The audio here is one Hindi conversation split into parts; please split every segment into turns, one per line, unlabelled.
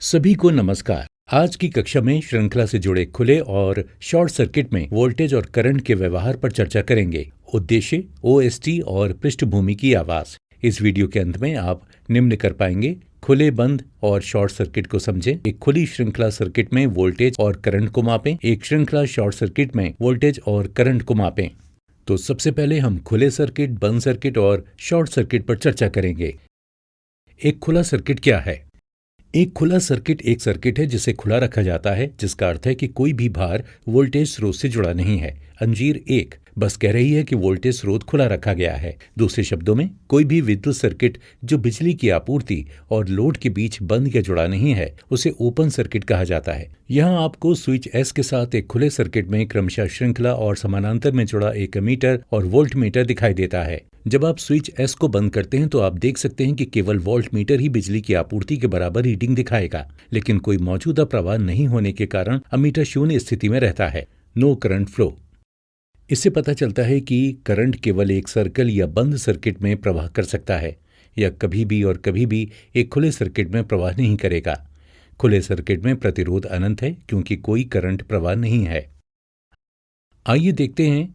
सभी को नमस्कार। आज की कक्षा में श्रृंखला से जुड़े खुले और शॉर्ट सर्किट में वोल्टेज और करंट के व्यवहार पर चर्चा करेंगे। उद्देश्य ओएसटी और पृष्ठभूमि की आवाज। इस वीडियो के अंत में आप निम्न कर पाएंगे: खुले, बंद और शॉर्ट सर्किट को समझें। एक खुली श्रृंखला सर्किट में वोल्टेज और करंट को मापें। एक श्रृंखला शॉर्ट सर्किट में वोल्टेज और करंट को मापें। तो सबसे पहले हम खुले सर्किट, बंद सर्किट और शॉर्ट सर्किट पर चर्चा करेंगे। एक खुला सर्किट क्या है? एक खुला सर्किट एक सर्किट है जिसे खुला रखा जाता है, जिसका अर्थ है कि कोई भी भार वोल्टेज स्रोत से जुड़ा नहीं है। अंजीर 1 बस कह रही है कि वोल्टेज स्रोत खुला रखा गया है। दूसरे शब्दों में, कोई भी विद्युत सर्किट जो बिजली की आपूर्ति और लोड के बीच बंद या जुड़ा नहीं है, उसे ओपन सर्किट कहा जाता है। यहाँ आपको स्विच एस के साथ एक खुले सर्किट में क्रमशः श्रृंखला और समानांतर में जुड़ा एक एमीटर और वोल्ट मीटर दिखाई देता है। जब आप स्विच एस को बंद करते हैं तो आप देख सकते हैं कि केवल वोल्ट मीटर ही बिजली की आपूर्ति के बराबर रीडिंग दिखाएगा, लेकिन कोई मौजूदा प्रवाह नहीं होने के कारण अमीटर शून्य स्थिति में रहता है। No current flow. इससे पता चलता है कि करंट केवल एक सर्कल या बंद सर्किट में प्रवाह कर सकता है, या कभी भी और कभी भी एक खुले सर्किट में प्रवाह नहीं करेगा। खुले सर्किट में प्रतिरोध अनंत है क्योंकि कोई करंट प्रवाह नहीं है। आइए देखते हैं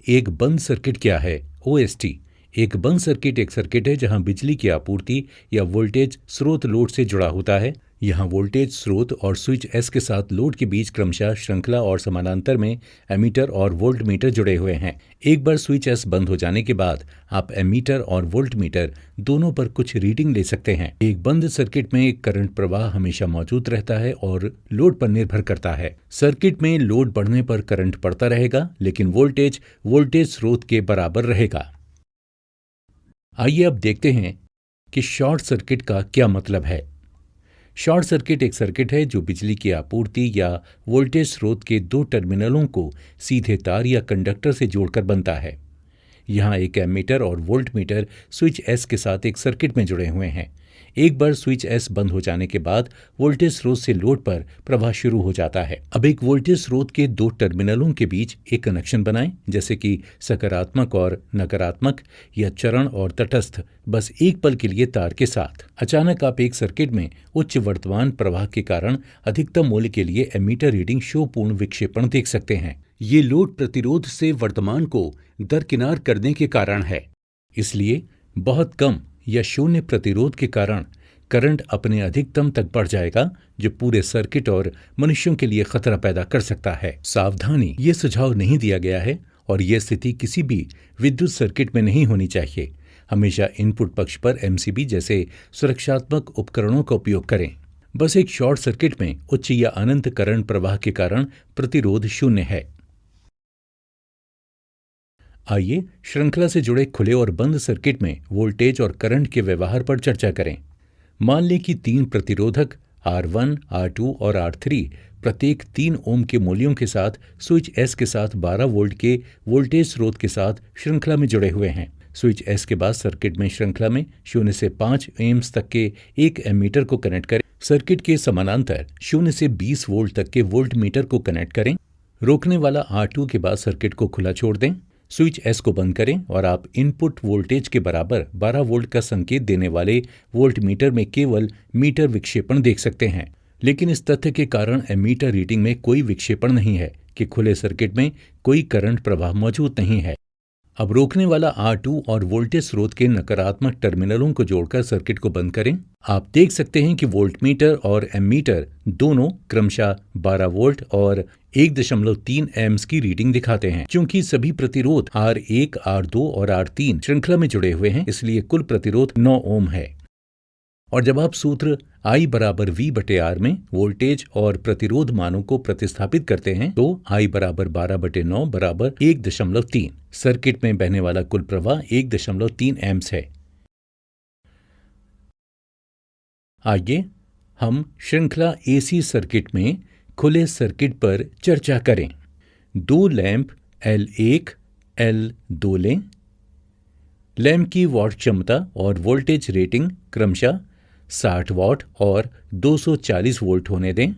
एक बंद सर्किट क्या है। ओएसटी। एक बंद सर्किट एक सर्किट है जहां बिजली की आपूर्ति या वोल्टेज स्रोत लोड से जुड़ा होता है। यहाँ वोल्टेज स्रोत और स्विच एस के साथ लोड के बीच क्रमशः श्रृंखला और समानांतर में एमीटर और वोल्ट मीटर जुड़े हुए हैं। एक बार स्विच एस बंद हो जाने के बाद आप एमीटर और वोल्ट मीटर दोनों पर कुछ रीडिंग ले सकते हैं। एक बंद सर्किट में करंट प्रवाह हमेशा मौजूद रहता है और लोड पर निर्भर करता है। सर्किट में लोड बढ़ने पर करंट बढ़ता रहेगा, लेकिन वोल्टेज स्रोत के बराबर रहेगा। आइए अब देखते हैं कि शॉर्ट सर्किट का क्या मतलब है। शॉर्ट सर्किट एक सर्किट है जो बिजली की आपूर्ति या वोल्टेज स्रोत के दो टर्मिनलों को सीधे तार या कंडक्टर से जोड़कर बनता है। यहाँ एक एमीटर और वोल्ट मीटर स्विच एस के साथ एक सर्किट में जुड़े हुए हैं। एक बार स्विच एस बंद हो जाने के बाद वोल्टेज स्रोत से लोड पर प्रवाह शुरू हो जाता है। अब एक वोल्टेज स्रोत के दो टर्मिनलों के बीच एक कनेक्शन बनाएं, जैसे कि सकारात्मक और नकारात्मक या चरण और तटस्थ, बस एक पल के लिए तार के साथ। अचानक आप एक सर्किट में उच्च वर्तमान प्रवाह के कारण अधिकतम मूल्य के लिए एमीटर रीडिंग शो पूर्ण विक्षेपण देख सकते हैं। ये लोड प्रतिरोध से वर्तमान को दरकिनार करने के कारण है। इसलिए बहुत कम या शून्य प्रतिरोध के कारण करंट अपने अधिकतम तक बढ़ जाएगा, जो पूरे सर्किट और मनुष्यों के लिए खतरा पैदा कर सकता है। सावधानी, ये सुझाव नहीं दिया गया है और यह स्थिति किसी भी विद्युत सर्किट में नहीं होनी चाहिए। हमेशा इनपुट पक्ष पर एमसीबी जैसे सुरक्षात्मक उपकरणों का उपयोग करें। बस एक शॉर्ट सर्किट में उच्च या अनंत करंट प्रवाह के कारण प्रतिरोध शून्य है। आइए श्रृंखला से जुड़े खुले और बंद सर्किट में वोल्टेज और करंट के व्यवहार पर चर्चा करें। मान लें कि तीन प्रतिरोधक R1, R2 और R3 प्रत्येक 3 ओम के मूल्यों के साथ स्विच एस के साथ 12 वोल्ट के वोल्टेज स्रोत के साथ श्रृंखला में जुड़े हुए हैं। स्विच एस के बाद सर्किट में श्रृंखला में 0 से 5 एम्स तक के एक एमीटर को कनेक्ट करें। सर्किट के समानांतर 0 से 20 वोल्ट तक के वोल्ट मीटर को कनेक्ट करें। रोकने वाला R2 के बाद सर्किट को खुला छोड़ दें। स्विच एस को बंद करें और आप इनपुट वोल्टेज के बराबर 12 वोल्ट का संकेत देने वाले वोल्ट मीटर में केवल मीटर विक्षेपण देख सकते हैं। लेकिन इस तथ्य के कारण एमीटर रीडिंग में कोई विक्षेपण नहीं है कि खुले सर्किट में कोई करंट प्रवाह मौजूद नहीं है। अब रोकने वाला R2 और वोल्टेज स्रोत के नकारात्मक टर्मिनलों को जोड़कर सर्किट को बंद करें। आप देख सकते हैं कि वोल्टमीटर और एमीटर दोनों क्रमशः 12 वोल्ट और 1.3 एम्स की रीडिंग दिखाते हैं। क्योंकि सभी प्रतिरोध R1, R2 और R3 श्रृंखला में जुड़े हुए हैं, इसलिए कुल प्रतिरोध 9 ओम है। और जब आप सूत्र I बराबर V/R में वोल्टेज और प्रतिरोध मानों को प्रतिस्थापित करते हैं तो I बराबर 12/9 बराबर 1.3। सर्किट में बहने वाला कुल प्रवाह 1.3 एम्स है। आइए हम श्रृंखला AC सर्किट में खुले सर्किट पर चर्चा करें। 2 लैंप L1, L2 लें। लैंप की वॉट क्षमता और वोल्टेज रेटिंग क्रमशः 60 वॉट और 240 वोल्ट होने दें।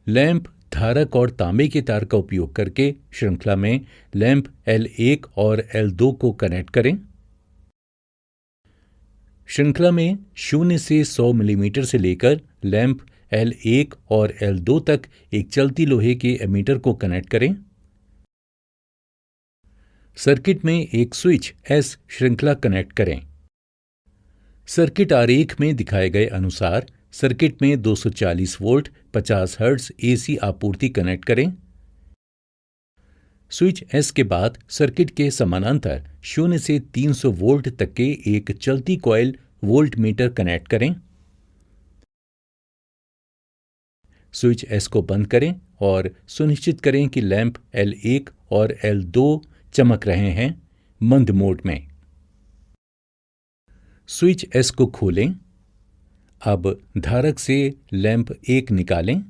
लैंप धारक और तांबे के तार का उपयोग करके श्रृंखला में लैंप L1 और L2 को कनेक्ट करें। श्रृंखला में 0 से 100 मिलीमीटर से लेकर लैंप L1 और L2 तक एक चलती लोहे के एमीटर को कनेक्ट करें। सर्किट में एक स्विच S श्रृंखला कनेक्ट करें। सर्किट आरेख में दिखाए गए अनुसार सर्किट में 240 वोल्ट 50 हर्ट्ज AC आपूर्ति कनेक्ट करें। स्विच S के बाद सर्किट के समानांतर 0 से 300 वोल्ट तक के एक चलती कॉइल वोल्ट मीटर कनेक्ट करें। स्विच S को बंद करें और सुनिश्चित करें कि लैंप L1 और L2 चमक रहे हैं मंद मोड में। स्विच S को खोलें। अब धारक से लैंप 1 निकालें।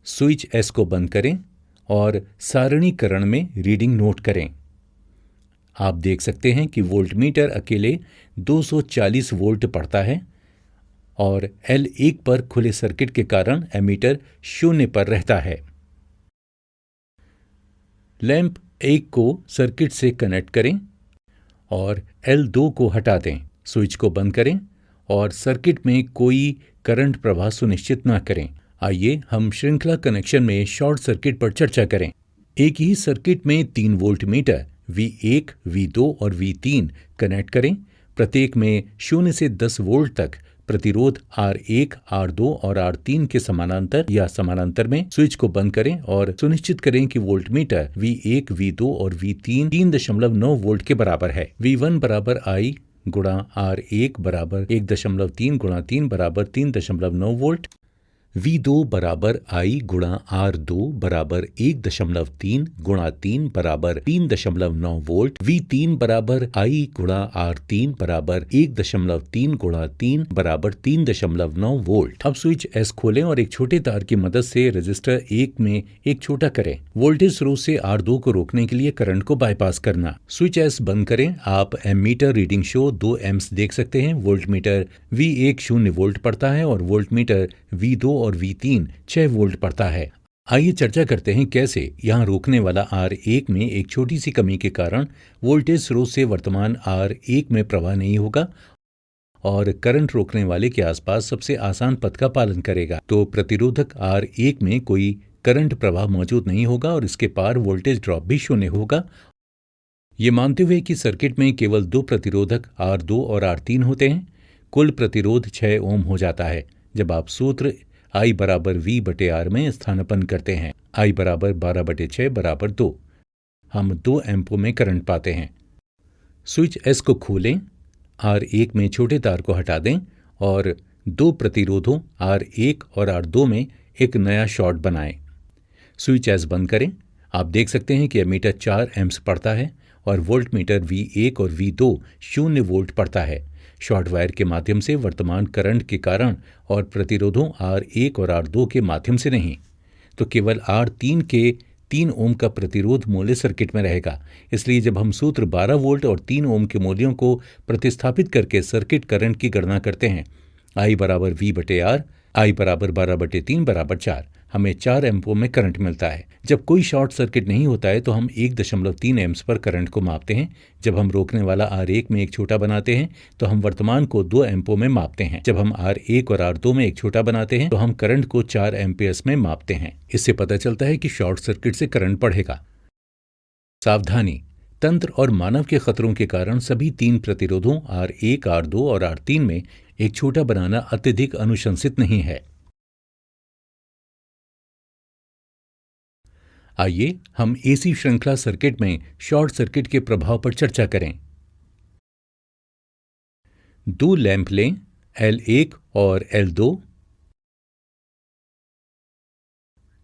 स्विच S को बंद करें और सारणीकरण में रीडिंग नोट करें। आप देख सकते हैं कि वोल्टमीटर अकेले 240 वोल्ट पढ़ता है और L1 पर खुले सर्किट के कारण एमीटर 0 पर रहता है। लैंप 1 को सर्किट से कनेक्ट करें और L2 को हटा दें। स्विच को बंद करें और सर्किट में कोई करंट प्रवाह सुनिश्चित न करें। आइए हम श्रृंखला कनेक्शन में शॉर्ट सर्किट पर चर्चा करें। एक ही सर्किट में 3 वोल्टमीटर V1, V2 और V3 कनेक्ट करें। प्रत्येक में 0 से 10 वोल्ट तक प्रतिरोध R1, R2 और R3 के समानांतर या समानांतर में। स्विच को बंद करें और सुनिश्चित करें कि वोल्टमीटर V1, V2 और V3 3.9 वोल्ट के बराबर है। V1 बराबर I गुणा R1 बराबर 1.3 गुणा 3 बराबर 3.9 वोल्ट। V2 बराबर I गुणा R2 बराबर 1.3 गुणा 3 बराबर 3.9 वोल्ट। V3 बराबर I गुणा R3 बराबर 1.3 गुणा 3 बराबर 3.9 वोल्ट। अब स्विच S खोलें और एक छोटे तार की मदद से रजिस्टर 1 में एक छोटा करें। वोल्टेज स्रोत से R2 को रोकने के लिए करंट को बाईपास करना। स्विच S बंद करें। आप एमीटर रीडिंग शो 2 एम्प्स देख सकते हैं। वोल्टमीटर V1 0 वोल्ट पढ़ता है और वोल्टमीटर V2 और V3 6 वोल्ट पड़ता है। आइए चर्चा करते हैं कैसे यहाँ रोकने वाला R1 में एक छोटी सी कमी के कारण वोल्टेज स्रोत से वर्तमान R1 में प्रवाह नहीं होगा और करंट रोकने वाले के आसपास सबसे आसान पथ का पालन करेगा। तो प्रतिरोधक R1 में कोई करंट प्रवाह मौजूद नहीं होगा और इसके पार वोल्टेज ड्रॉप भी 0 होगा। ये मानते हुए कि सर्किट में केवल 2 प्रतिरोधक R2 और R3 होते हैं, कुल प्रतिरोध 6 ओम हो जाता है। जब आप सूत्र I बराबर V/R में स्थानापन्न करते हैं, I बराबर 12/6 बराबर 2, हम 2 एम्पो में करंट पाते हैं। स्विच S को खोलें, R1 में छोटे तार को हटा दें और 2 प्रतिरोधों R1 और R2 में एक नया शॉर्ट बनाएं। स्विच S बंद करें। आप देख सकते हैं कि एमीटर 4 एम्प्स पढ़ता है और वोल्टमीटर V1 और V2 0 वोल्ट पढ़ता है। शॉर्ट वायर के माध्यम से वर्तमान करंट के कारण और प्रतिरोधों R1 और R2 के माध्यम से नहीं, तो केवल R3 के 3 ओम का प्रतिरोध मूल्य सर्किट में रहेगा। इसलिए जब हम सूत्र 12 वोल्ट और 3 ओम के मूल्यों को प्रतिस्थापित करके सर्किट करंट की गणना करते हैं, I बराबर V/R, I बराबर 12/3 बराबर 4, हमें 4 एम्पो में करंट मिलता है। जब कोई शॉर्ट सर्किट नहीं होता है तो हम 1.3 एम्प्स पर करंट को मापते हैं। जब हम रोकने वाला R1 में एक छोटा बनाते हैं तो हम वर्तमान को 2 एम्पो में मापते हैं। जब हम R1 और R2 में एक छोटा बनाते हैं तो हम करंट को 4 एम्पियर्स में मापते हैं। इससे पता चलता है कि शॉर्ट सर्किट से करंट बढ़ेगा। सावधानी, तंत्र और मानव के खतरों के कारण सभी 3 प्रतिरोधों R1, R2 और R3 में एक छोटा बनाना अत्यधिक अनुशंसित नहीं है। आइए हम AC श्रृंखला सर्किट में शॉर्ट सर्किट के प्रभाव पर चर्चा करें। 2 लैंप लें, L1 और L2।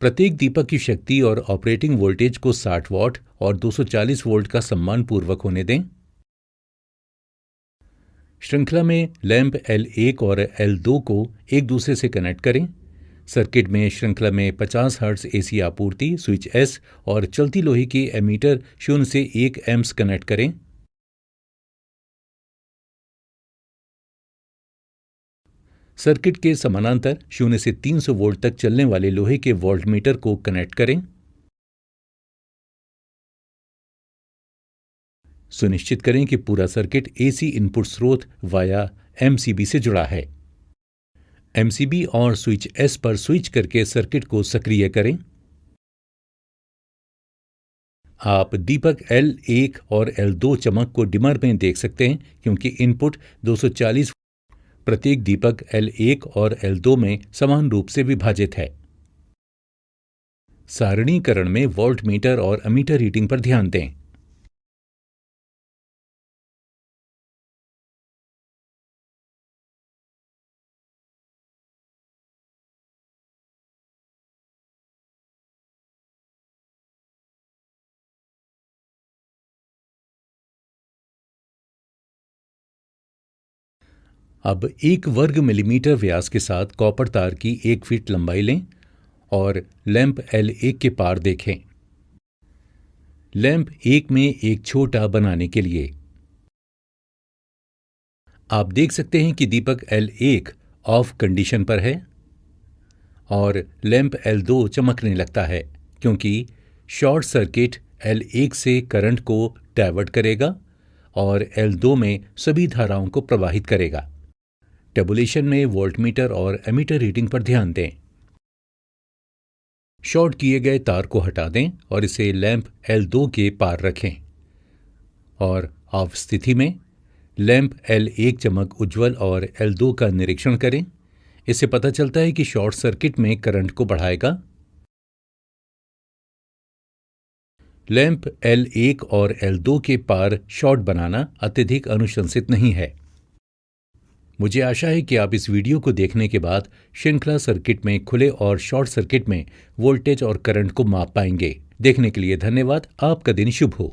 प्रत्येक दीपक की शक्ति और ऑपरेटिंग वोल्टेज को 60 वॉट और 240 वोल्ट का सम्मानपूर्वक होने दें। श्रृंखला में लैंप L1 और L2 को एक दूसरे से कनेक्ट करें। सर्किट में श्रृंखला में 50 हर्ट्ज AC आपूर्ति, स्विच S और चलती लोहे की एमीटर 0 से 1 एम्प्स कनेक्ट करें। सर्किट के समानांतर 0 से 300 वोल्ट तक चलने वाले लोहे के वोल्टमीटर को कनेक्ट करें। सुनिश्चित करें कि पूरा सर्किट एसी इनपुट स्रोत वाया एमसीबी से जुड़ा है। एमसीबी और स्विच एस पर स्विच करके सर्किट को सक्रिय करें। आप दीपक L1 और L2 चमक को डिमर में देख सकते हैं क्योंकि इनपुट 240 प्रत्येक दीपक L1 और L2 में समान रूप से विभाजित है। सारणीकरण में वोल्ट मीटर और अमीटर रीडिंग पर ध्यान दें। अब 1 वर्ग मिलीमीटर व्यास के साथ कॉपर तार की 1 फीट लंबाई लें और लैंप L1 के पार देखें। लैंप 1 में एक छोटा बनाने के लिए आप देख सकते हैं कि दीपक L1 ऑफ कंडीशन पर है और लैंप L2 चमकने लगता है क्योंकि शॉर्ट सर्किट L1 से करंट को डाइवर्ट करेगा और L2 में सभी धाराओं को प्रवाहित करेगा। टेबुलेशन में वोल्टमीटर और एमीटर रीडिंग पर ध्यान दें। शॉर्ट किए गए तार को हटा दें और इसे लैंप L2 के पार रखें और ऑफ स्थिति में लैंप L1 चमक उज्ज्वल और L2 का निरीक्षण करें। इससे पता चलता है कि शॉर्ट सर्किट में करंट को बढ़ाएगा। लैंप L1 और L2 के पार शॉर्ट बनाना अत्यधिक अनुशंसित नहीं है। मुझे आशा है कि आप इस वीडियो को देखने के बाद श्रृंखला सर्किट में खुले और शॉर्ट सर्किट में वोल्टेज और करंट को माप पाएंगे। देखने के लिए धन्यवाद। आपका दिन शुभ हो।